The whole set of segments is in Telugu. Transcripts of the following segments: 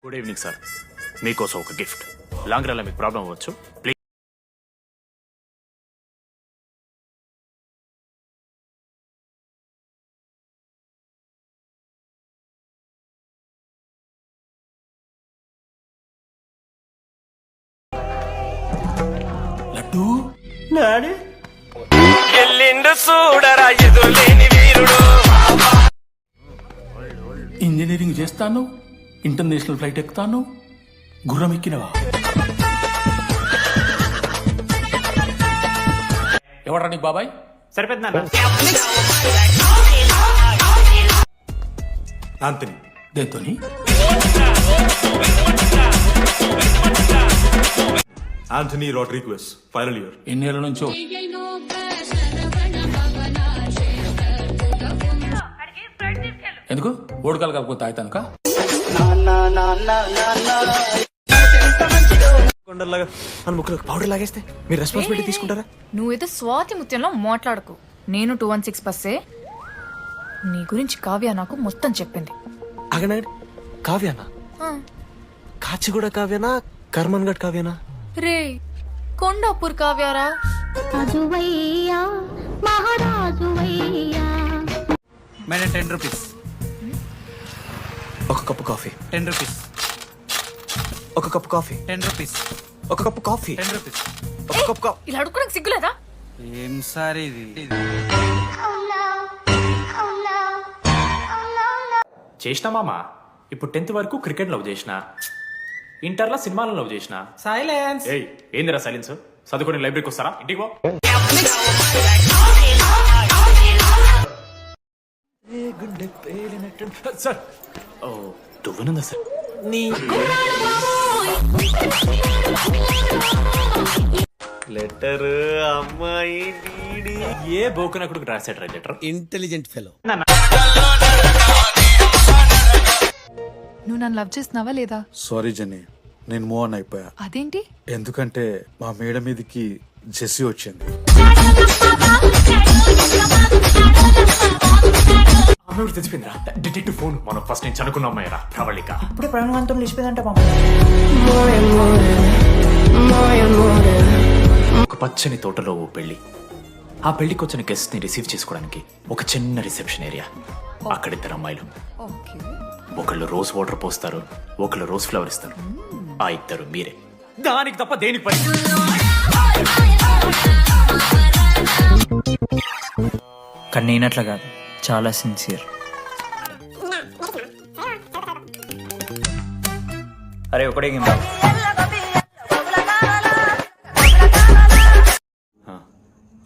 గుడ్ ఈవినింగ్ సార్, మీకోసం ఒక గిఫ్ట్. లాంగ్ రన్లో మీకు ప్రాబ్లం అవ్వచ్చు, ప్లీజ్. లడ్డు డాడీ ఎల్లిండు చూడరా ఎదురులేని వీరుడు. ఇంజనీరింగ్ చేస్తాను, ఇంటర్నేషనల్ ఫ్లైట్ ఎక్కుతాను, గుర్రం ఎక్కినవా? ఎవడ్రా నీకు బాబాయ్? సరిపోతుంది నాన్న. ఆంథనీ దేంతోని? Anthony Rodrigues, final year. ఎన్నేళ్ళ నుంచో? ఎందుకు ఓడకాలు కలుపుకొని తాగుతానుక? కొండలాగా మన ముక్కలకు పౌడర్ లాగేస్తే మీరు రెస్పాన్సిబిలిటీ తీసుకుంటారా? నువ్వేదో స్వాతి ముత్యంలో మాట్లాడకు. నేను 216 బస్సే. నీ గురించి కావ్య నాకు మొత్తం చెప్పింది. అగనాడు కావ్యానా? కాచిగూడ కావ్యానా, కర్మన్ గడ్ కావ్యానా? రే కొండాపూర్ కావ్యారా? రాజువయ్యా మహారాజువయ్యా. मैंने 10 रुपीस. ఒక కప్పు కాఫీ. 10 रुपीस. ఒక కప్పు కాఫీ. 10 रुपीस. ఒక కప్పు కాఫీ. 10 रुपीस. ఒక కప్పు కాఫీ. ఇలా అడుక్కోడానికి సిగ్గులేదా? ఏం సార్ ఇది? చేసినా మామ. ఇప్పుడు 10th వరకు క్రికెట్ లవ్ చేసిన, ఇంటర్లో సినిమాలో లవ్ చేసిన. సైలెన్స్. ఏయ్ ఏందిరా సైలెన్స్? చదువుకొని లైబ్రరీకి వస్తారా? ఇంటికి పో. సార్ ఓ దువ్వనుందా సార్? లెటర్ అమ్మాయి డీడీ. ఏ బోకనకుడికి రాశాడు లెటర్? Intelligent fellow. నువ్వు నన్ను లవ్ చేస్తున్నావా లేదా? సారీ జెన్నీ, నేను మూవ్ ఆన్ అయిపోయా. అదేంటి? ఎందుకంటే మా మేడ మీదకి జెస్సీ వచ్చింది. ఆమె తెచ్చిపోయిందిరా, డిటెక్టివ్ ఫోన్. మనం ఫస్ట్ నుంచి అనుకున్న అమ్మాయిరా ప్రవళిక. ఇప్పుడే ప్రాణవంతం లేచిపోయిందంట పాప. ఒక పచ్చని తోటలో ఓ పెళ్లి. ఆ పెళ్లికి వచ్చిన గెస్ట్ ని రిసీవ్ చేసుకోవడానికి ఒక చిన్న రిసెప్షన్ ఏరియా. అక్కడ ఇద్దరు అమ్మాయిలు. ఒకళ్ళు రోజ్ వాటర్ పోస్తారు, ఒకళ్ళు రోజ్ ఫ్లవర్ ఇస్తారు. ఆ ఇద్దరు మీరే. దానికి తప్ప దేనికి పని? కానీ నేనట్లా కాదు, చాలా సిన్సియర్. అరే ఒకటే గేమ్ రా.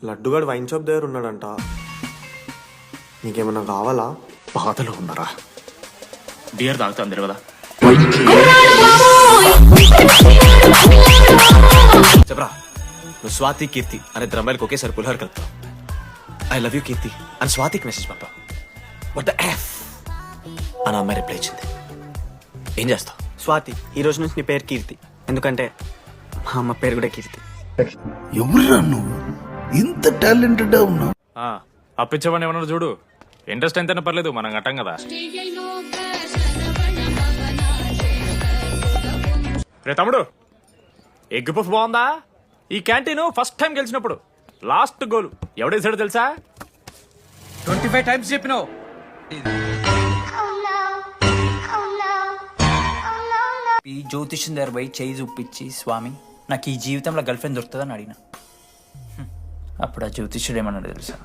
లడ్డుగాడు వైన్ షాప్ దగ్గర ఉన్నాడంట. నీకేమన్నా కావాలా? బాధలో ఉన్నారా? బియర్ తాగుతాం కదా. చెప్పరా, నువ్వు స్వాతి కీర్తి అనే ఇద్దరు అమ్మాయిలకు ఒకేసారి పులిహోర కలుపుతావు. ఐ లవ్ యూ కీర్తి అని స్వాతికి మెసేజ్ పంపా. వాట్ ద ఎఫ్ అని అమ్మాయి రిప్లై ఇచ్చింది. ఏం చేస్తావు? స్వాతి, ఈ రోజు నుంచి నీ పేరు కీర్తి, ఎందుకంటే మా అమ్మ పేరు కూడా కీర్తి. ఎవరురా నువ్వు? ఇంత టాలెంటెడ్ ఉన్నావు. అప్పించమని ఏమన్నా చూడు. ఇంట్రెస్ట్ ఎంతైనా పర్లేదు, మనం కట్టం కదా. రే తమ్ముడు, ఎగ్ పఫ్ బాగుందా? ఈ క్యాంటీన్ ఫస్ట్ టైం గెలిచినప్పుడు లాస్ట్ గోల్ ఎవడేసాడో తెలుసా? 25 టైమ్స్ చెప్పినావు. ఈ జ్యోతిష్యం దగ్గర పోయి చేయి చూపించి, స్వామి నాకు ఈ జీవితంలో గర్ల్ ఫ్రెండ్ దొరుకుతుందని అడిగిన. అప్పుడు ఆ జ్యోతిష్యుడు ఏమన్నాడు తెలుసా?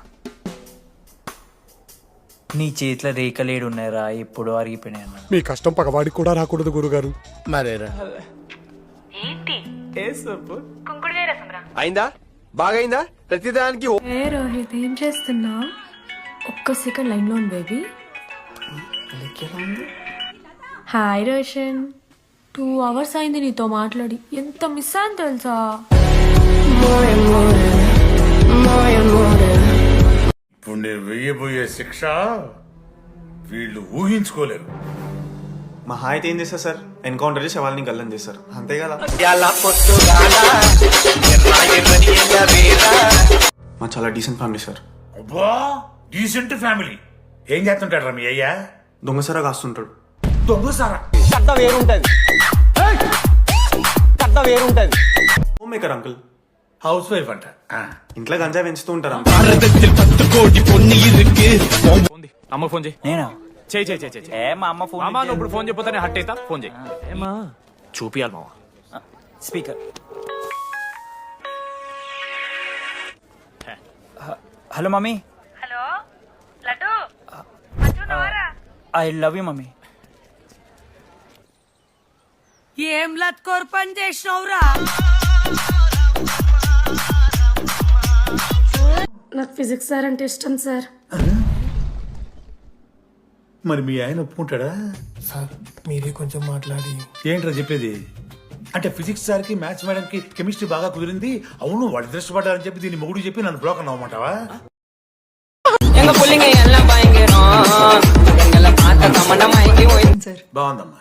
నీ చేతిలో రేఖలేడు ఉన్నాయరా, ఎప్పుడో అరిగిపోయినాయి అన్నాడు. మీ కష్టం పగవాడికి కూడా రాకూడదు గురుగారు. మరేరా అయిందా? బాగైందా? ప్రతిదానికి ఏ రోహిత్, ఏం చేస్తున్నా? ఒక్క సెకండ్ లైన్ లో ఉంది బేబీ. హాయ్ రోషన్, 2 hours అయింది నీతో మాట్లాడి. ఎంత మిస్ అని తెలుసా? ఇప్పుడు నేను వెయ్యబోయే శిక్ష వీళ్ళు ఊహించుకోలేరు. మహా అయితే ఏం చేస్తారు సార్? ఎన్కౌంటర్ చేసి వాళ్ళని గల్లం చేస్తారు, అంతే కదా. మా చాలా డీసెంట్ ఫ్యామిలీ సార్. అబ్బా, డీసెంట్ ఫ్యామిలీ. ఏం చేస్తుంటాడు రా మీ అయ్యా? దొంగసరా కాస్తుంటాడు. దొంగ సారా కథ వేరుంటది కథ వేరుంటది home maker uncle. Housewife అంట ఇంట్లో గంజా పెంచుతూ ఉంటారు అమ్మ ఫోన్ చేయి నేనా చేయి చేయి చేయి చేయి ఏ మా అమ్మ ఫోన్ మామా నువ్వు ఇప్పుడు ఫోన్ చెప్పితే హట్ అవుతా ఫోన్ చేయి చూపియాలి మావా speaker. Hello mummy. Hello laddu I love you mummy. ఏం లత్కోర్ పని చేసినవురా? నాకు ఫిజిక్స్ సార్ అంటే ఇష్టం సార్. మరి మీ ఆయన ఒప్పుకుంటాడా? సార్ మీరే కొంచెం మాట్లాడి. ఏంట్రా చెప్పేది? అంటే ఫిజిక్స్ సార్కి మ్యాథ్స్ మేడంకి కెమిస్ట్రీ బాగా కుదిరింది, అవును వాళ్ళు ఇష్టపడ్డారని చెప్పి దీన్ని మొగుడు చెప్పి నన్ను బ్లాక్ అన్నమాటవా? బాగుందమ్మా,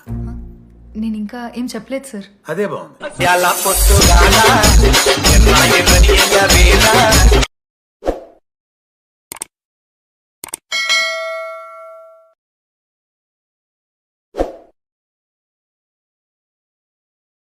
నేను ఇంకా ఏం చెప్పలేదు సార్. అదే బాగుంది. ఎలా పొట్టుగాల